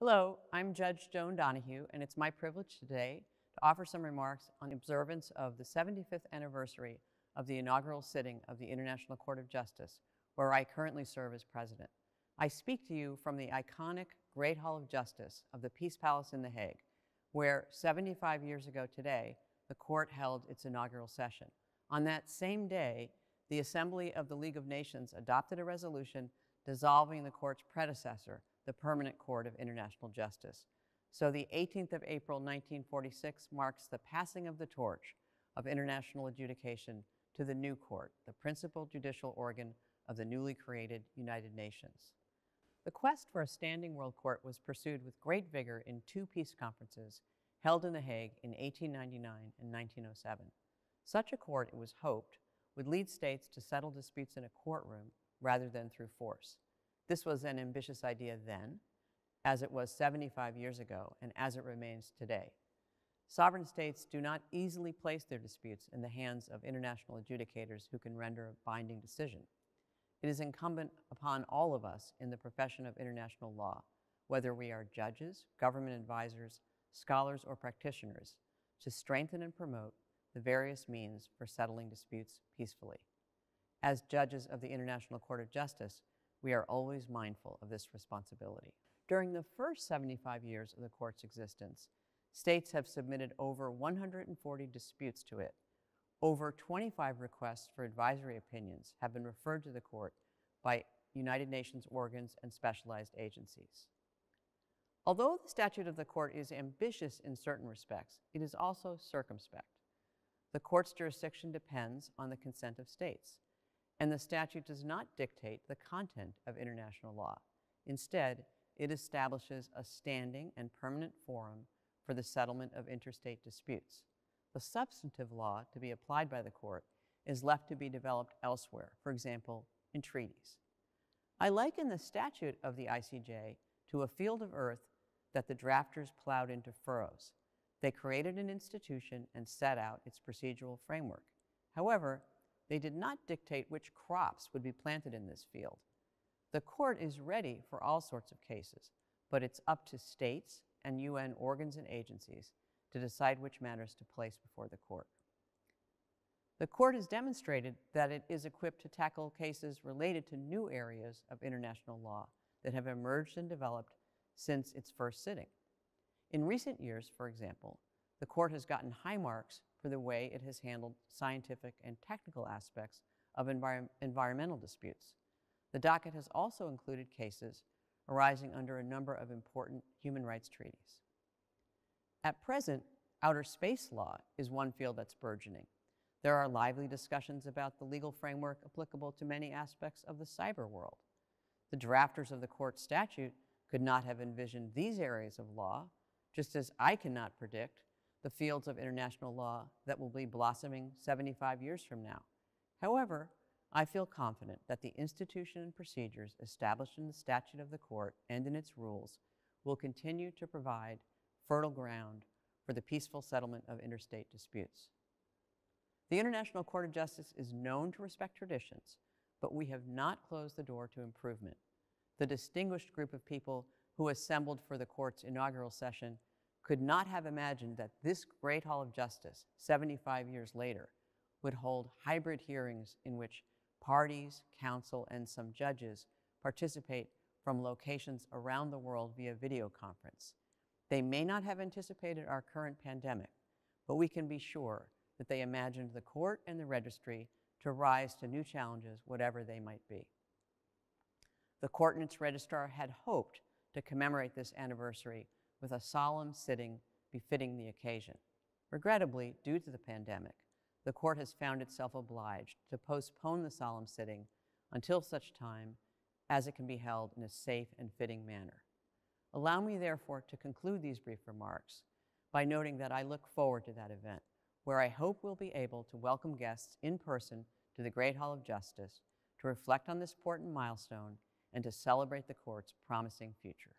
Hello, I'm Judge Joan Donoghue, and it's my privilege today to offer some remarks on the observance of the 75th anniversary of the inaugural sitting of the International Court of Justice, where I currently serve as president. I speak to you from the iconic Great Hall of Justice of the Peace Palace in The Hague, where 75 years ago today, the court held its inaugural session. On that same day, the Assembly of the League of Nations adopted a resolution dissolving the court's predecessor, the Permanent Court of International Justice. So the 18th of April, 1946 marks the passing of the torch of international adjudication to the new court, the principal judicial organ of the newly created United Nations. The quest for a standing world court was pursued with great vigor in two peace conferences held in The Hague in 1899 and 1907. Such a court, it was hoped, would lead states to settle disputes in a courtroom rather than through force. This was an ambitious idea then, as it was 75 years ago, and as it remains today. Sovereign states do not easily place their disputes in the hands of international adjudicators who can render a binding decision. It is incumbent upon all of us in the profession of international law, whether we are judges, government advisors, scholars, or practitioners, to strengthen and promote the various means for settling disputes peacefully. As judges of the International Court of Justice, we are always mindful of this responsibility. During the first 75 years of the court's existence, states have submitted over 140 disputes to it. Over 25 requests for advisory opinions have been referred to the court by United Nations organs and specialized agencies. Although the statute of the court is ambitious in certain respects, it is also circumspect. The court's jurisdiction depends on the consent of states, and the statute does not dictate the content of international law. Instead, it establishes a standing and permanent forum for the settlement of interstate disputes. The substantive law to be applied by the court is left to be developed elsewhere, for example, in treaties. I liken the statute of the ICJ to a field of earth that the drafters plowed into furrows. They created an institution and set out its procedural framework. However, they did not dictate which crops would be planted in this field. The court is ready for all sorts of cases, but it's up to states and UN organs and agencies to decide which matters to place before the court. The court has demonstrated that it is equipped to tackle cases related to new areas of international law that have emerged and developed since its first sitting. In recent years, for example, the court has gotten high marks for the way it has handled scientific and technical aspects of environmental disputes. The docket has also included cases arising under a number of important human rights treaties. At present, outer space law is one field that's burgeoning. There are lively discussions about the legal framework applicable to many aspects of the cyber world. The drafters of the court statute could not have envisioned these areas of law, just as I cannot predict the fields of international law that will be blossoming 75 years from now. However, I feel confident that the institution and procedures established in the statute of the court and in its rules will continue to provide fertile ground for the peaceful settlement of interstate disputes. The International Court of Justice is known to respect traditions, but we have not closed the door to improvement. The distinguished group of people who assembled for the court's inaugural session could not have imagined that this great Hall of Justice, 75 years later, would hold hybrid hearings in which parties, counsel, and some judges participate from locations around the world via video conference. They may not have anticipated our current pandemic, but we can be sure that they imagined the court and the registry to rise to new challenges, whatever they might be. The court and its registrar had hoped to commemorate this anniversary with a solemn sitting befitting the occasion. Regrettably, due to the pandemic, the court has found itself obliged to postpone the solemn sitting until such time as it can be held in a safe and fitting manner. Allow me, therefore, to conclude these brief remarks by noting that I look forward to that event, where I hope we'll be able to welcome guests in person to the Great Hall of Justice to reflect on this important milestone and to celebrate the court's promising future.